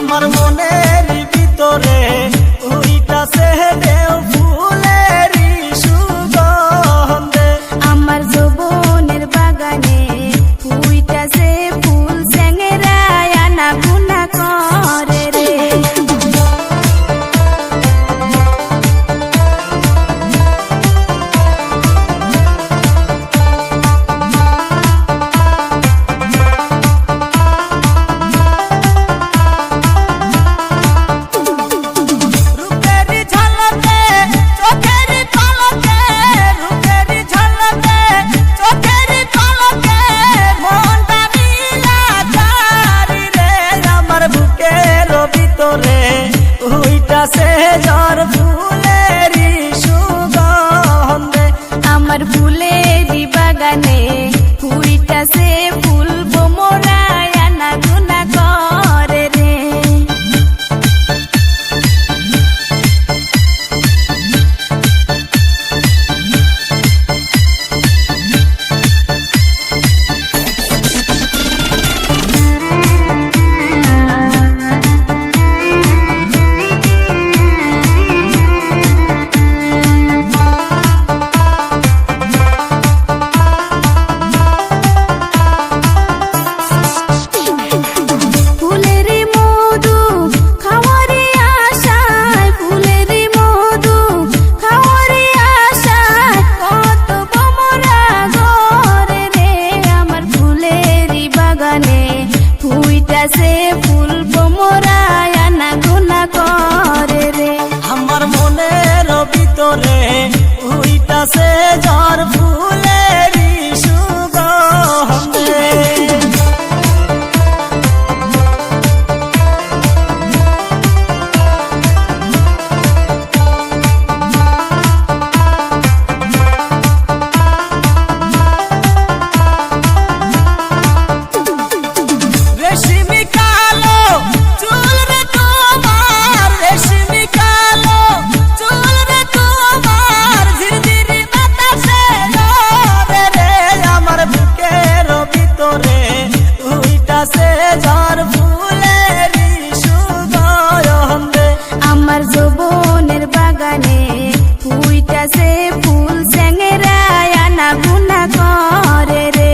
আমার মনের ভিতরে উইটাছে ঢেউ ফুলেরই সুগন্ধে। আমার যৌবনের বাগানে ফুইটাছে ফুল চ্যাংড়ায় আনা গুনা করে রে। উইটাছে ঝড় ফুলেরই সুগন্ধে। আমার ফুলেরই বাগানে ফুইটাছে ফুল বোমরায় আনা গুনা করে রে। ফুইটাছে ফুল বোমরায় আনা গুনা করে রে। আমার মনের ভিতরে উইটাছে ঝড় ফুলেরই সুগন্ধে। আমার যৌবনের বাগানে ফুইটাছে ফুল চ্যাংড়ায় আনা গুনা করে রে।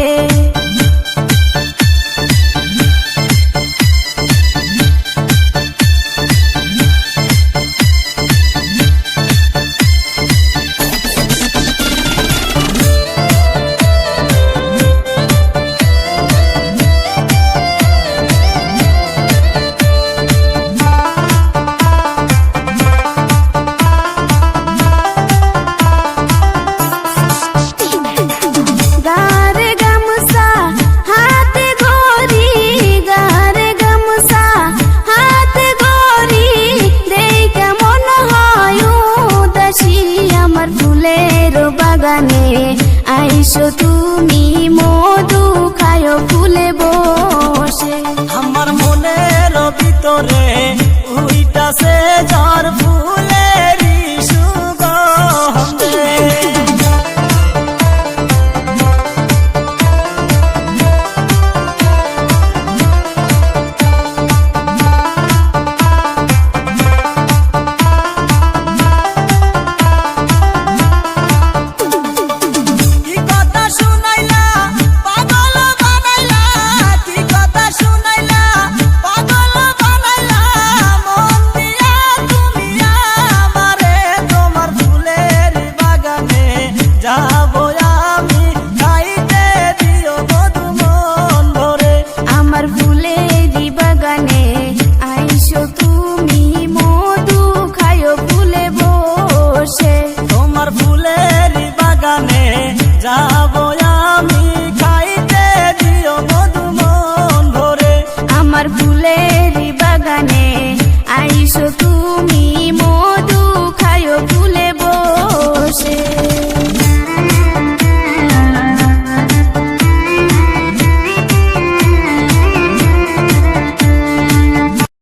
বাগানে আইসো তুমি মধু খায়ো ফুলে বসে। আমার মনের ভিতরে উইটাছে ঝড় ফুলেরই সুগন্ধে। যাবো আমি খাইতে দিও মধু মন ভরে। আমার ফুলেরই বাগানে আইসো।